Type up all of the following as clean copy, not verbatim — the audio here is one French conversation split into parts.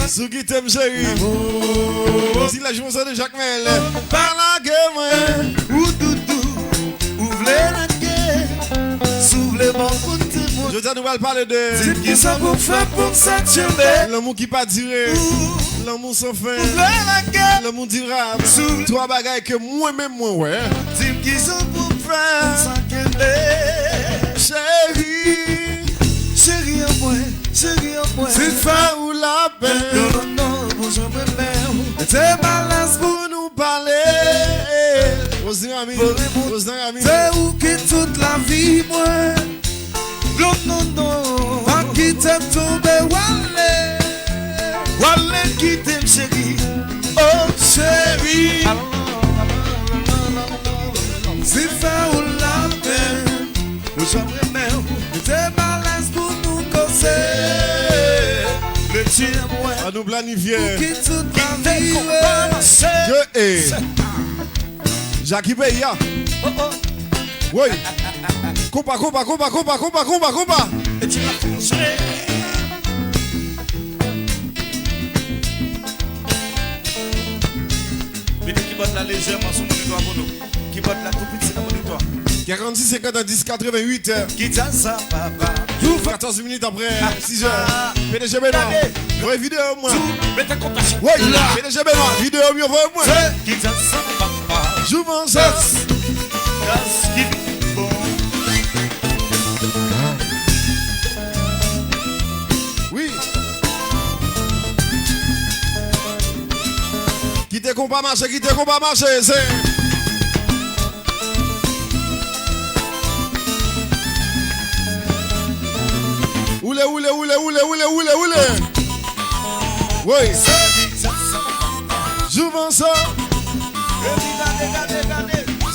Sous qui t'aime chérie. Si la chanson de Jacques Mel. Par la gueule, moi. Ou doudou, ouvrez la gueule. S'ouvre mon côté, moi. Je nous allons parler de. C'est qui ça pour faire pour s'attirer. L'amour qui pas duré. L'amour sans fin. Ouvrez la gueule. L'amour durable. Trois bagailles que moi-même, moi, ouais. C'est qui ça pour faire s'attirer. Chérie. Chérie en moi, chérie en moi. C'est fin ou la peine. Non, non, non, bonjour, ma mère. C'est balance pour nous parler. C'est où que toute la vie, moi. Non, non, non. Pas qui t'aime tomber, Wallet. Wallet qui t'aime, chérie. Oh, chérie. C'est fin ou la peine. Bonjour, ma mère. C'est balance pour nous causer. Le tien, moi. À nous planifier. Qui toute la vie, que est Jackie Beya. Oui. Compa. Et tu l'as foncé. Mais qui botte la légèrement sur mon moniteur pour nous. Qui botte la tout petit sur mon moniteur. 46 50 10 88. Qui t'a ça, papa. 14 minutes après 6 heures. PDG Benoît. Ouais, vidéo moi. Mettez compassion. Oui, PDG Benoît. Vidéo mieux moi. Qui t'a ça, papa. Je m'en sers. Bon. Oui. Quittez qu'on pas marcher, c'est. Oule. Oui. Jouvent ça.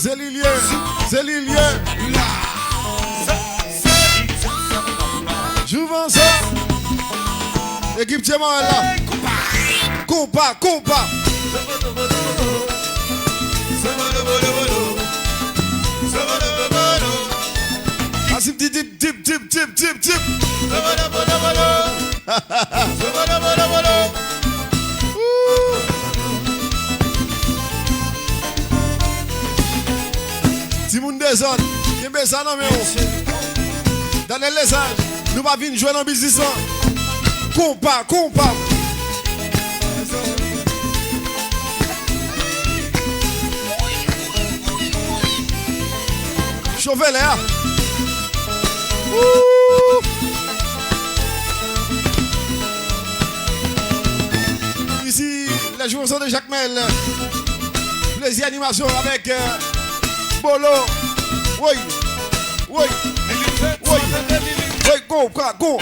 C'est Lilien. Jouvent ça. Équipe Tchéman là. Compa. Asip tip. Timoun Dezon, Kembe ça non mais dans les messages, nous va venir jouer dans le business. Compa. Chauffez l'air. Ici, la joueur de Jacques Mel. Plaisir animation avec Bolo. Oui. Go.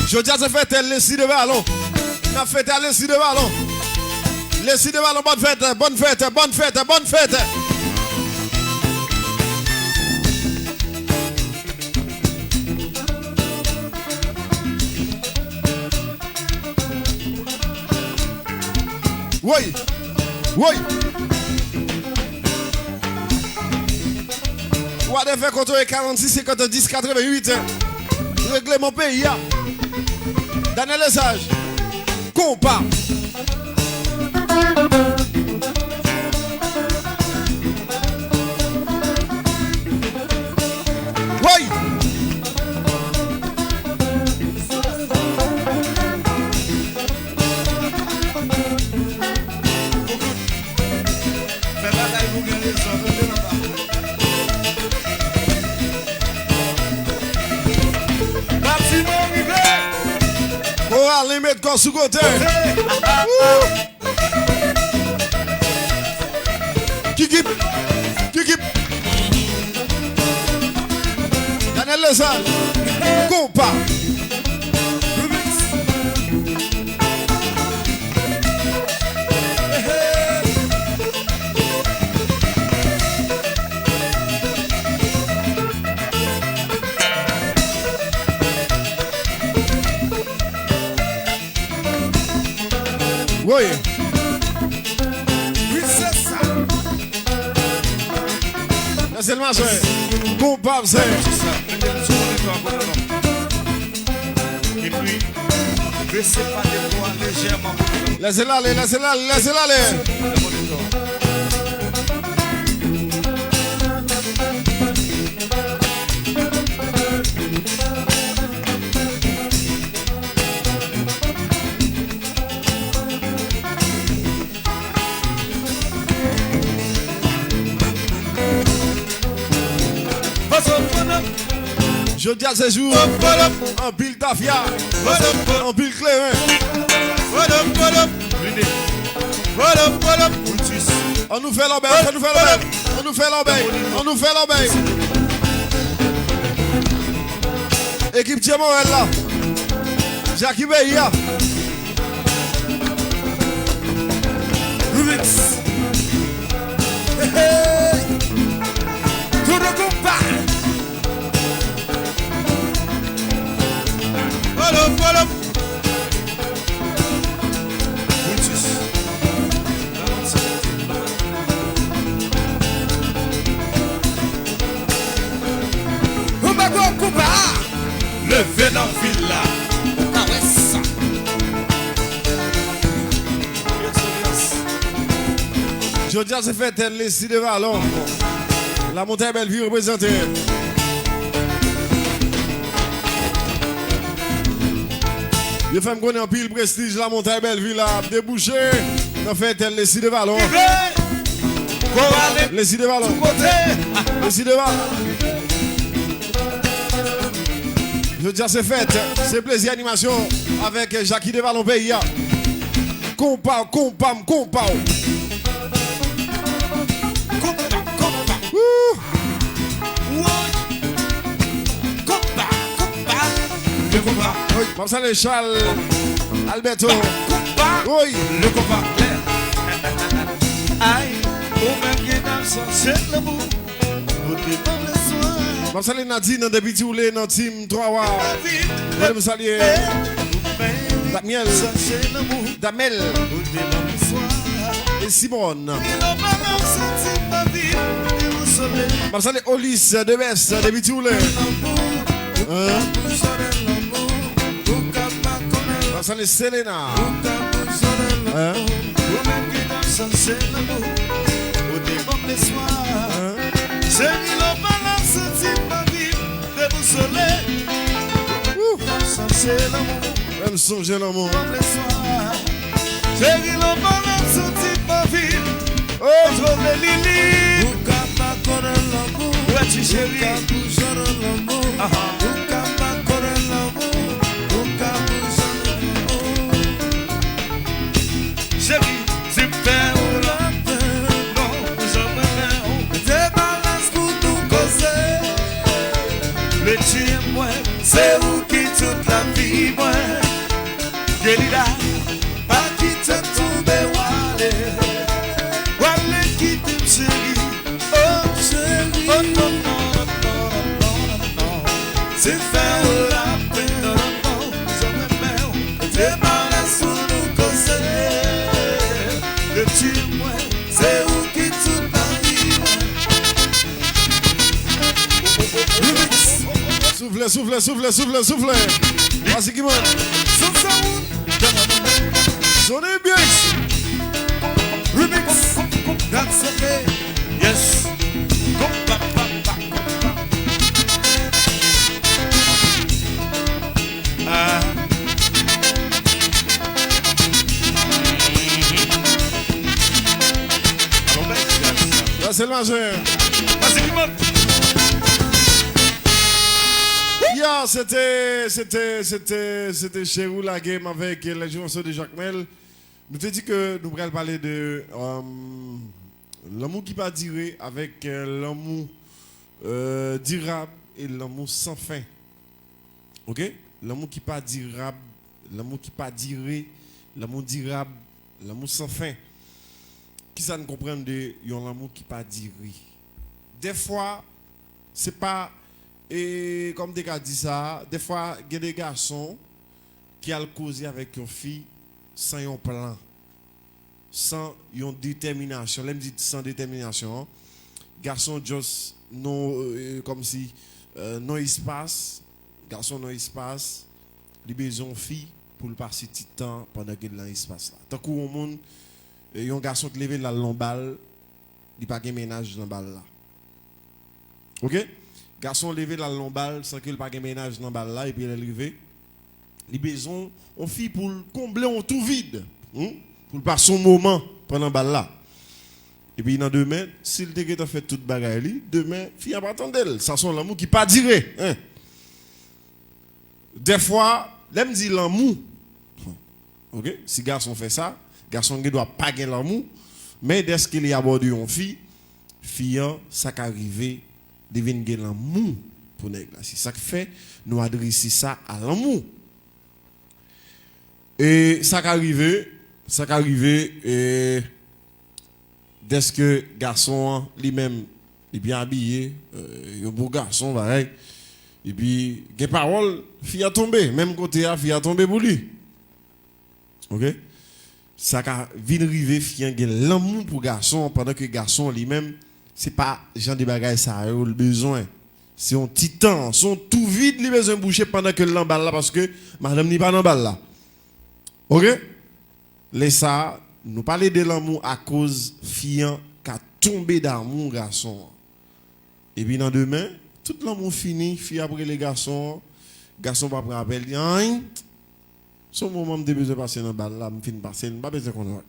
Je dis à ce fait, les six de ballon. On a fait les six de ballon. Les six de ballon, bonne fête. Oui. On va faire contre 46 50 10 88. Régler mon pays. Daniel Lesage. Compa. Oui. On va mettre corps sous côté. Kikip. Daniel Lesage. Compa. Oui. c'est le marché. Coupable, c'est. Et puis, baissez pas des voix légèrement. Laissez-la aller, laissez-la aller, laissez-la aller. Je dis à ce jour, en pile tafia, en pile clé. On nous fait l'obéi, on nous fait l'obéi, on nous fait l'obéi, on nous fait l'obéi. Équipe Tchemorel là, Jackie Beya. Rubix. Hey, tout le combat. Voilà. Le vénan villa. Ah ouais ça. Je dis à ce fait, elle est si de Valon. La montagne Bellevue représentée. Je fais me connaître un pile prestige, la montagne Bellevue là, débouché. En fait, elle est si de Valon. Les si de Valon. Les si de Valon. Je dis à ce fait, c'est plaisir animation avec Jackie de Valon Pays. Compa. Comme ça, les Charles Alberto. Oui. Le combat. Aïe, au même guédam, c'est l'amour. Comme ça, les Nadine, dans des petits roulés, dans le team 3 wa. Je me salue. Damel. Et Simone. Comme ça, les Olis, de Bess, des petits roulés. Comme ça, les Selena. Même son j'ai l'amour. Oh, c'est où qui toute la vie, moi. Gelida, pas qui te tombe, Wale qui te chérie. Oh chérie, oh non, non. C'est faire la peine, non, c'est par la sous nous causer. Le tue-moi, c'est où qui toute la vie, Soufflez. Vas-y, qui monte. Sonnez bien. Remix. That's okay. Yes. Là, c'est le majeur. Vas-y, qui monte. C'était chez vous la game avec les joueurs de Jacques Mel. Nous te dit que nous allons parler de l'amour qui pas duré avec l'amour durable et l'amour sans fin. Ok? L'amour qui pas durable, l'amour qui pas duré, l'amour durable, l'amour sans fin. Qui ça nous comprend de l'amour qui pas duré? Des fois, c'est pas. Et comme des gars dit ça, des fois, il y a des garçons qui ont causé avec une fille sans un plan, sans une détermination. Là, je dis sans détermination. garçon juste non comme si non espace, garçon non espace, les besoin fille pour le passer petit temps pendant qu'il dans l'espace là. Tant qu'on monde un garçon qui levé la lombale, il pas de ménage dans balle là. OK? Garçon levé la lombale sans qu'il pas de ménage dans balle là et puis il est levé. Les besoin on fille pour combler on tout vide, pour passer son moment pendant balle là. Et puis dans demain, s'il te fait toute bagaille, demain, fille a pas attendre. Ça sont l'amour qui pas duré. Hein? Des fois, l'aime dit l'amour. OK? Si garçon fait ça, garçon ne doit pas gagner l'amour, mais dès qu'il y a abordé une fille, fille ça qui arrive devient gagner l'amour pour nèg là. C'est ça qui fait nous adresser ça à l'amour. Et ça qui arrive et dès que garçon lui-même est bien habillé, un beau garçon pareil. Et puis des paroles, fille a tombé, même côté a fille a tombé pour lui. OK? Ça ka vinn rive fille a l'amour pour garçon pendant que garçon lui-même c'est pas genre de bagaille ça a le besoin. C'est un titan, son tout vide lui besoin boucher pendant que l'emballe là parce que madame n'est pas dans balle là. OK? Laisse ça nous parler de l'amour à cause fille qui a tombé d'amour garçon. Et puis dans demain, tout l'amour fini, fille après les garçons pas rappel dit son moment de besoin passer dans balle là, me fin passer, pas besoin qu'on.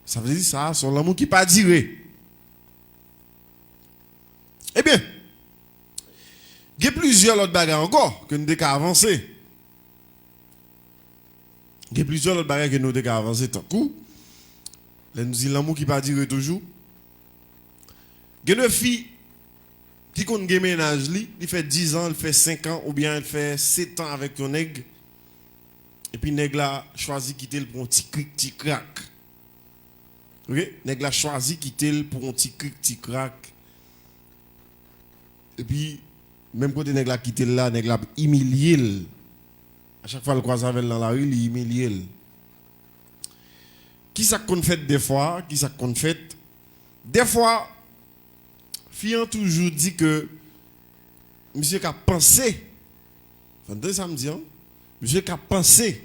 Ça veut dire ça, son l'amour qui pas duré. Eh bien, il y a plusieurs autres bagages encore que nous devons avancer. Il y a plusieurs autres bagages que nous devons avancer tant coup. Là nous dit l'amour qui pas durer toujours. Il y a une fille qui compte un ménage il fait 10 ans, il fait 5 ans ou bien il fait 7 ans avec un nègre. Et puis nègre là choisi quitter le pour un petit crack. OK? Nègre là choisi quitter le pour un petit crack. Et puis même côté nègre là quitter là, nègre là humilié. À chaque fois le croise avec dans la rue, il humilié. Qui ça qu'on fait des fois, qui ça qu'on fait? Des fois fille toujours dit que monsieur a pensé. Vendredi samedi, monsieur a pensé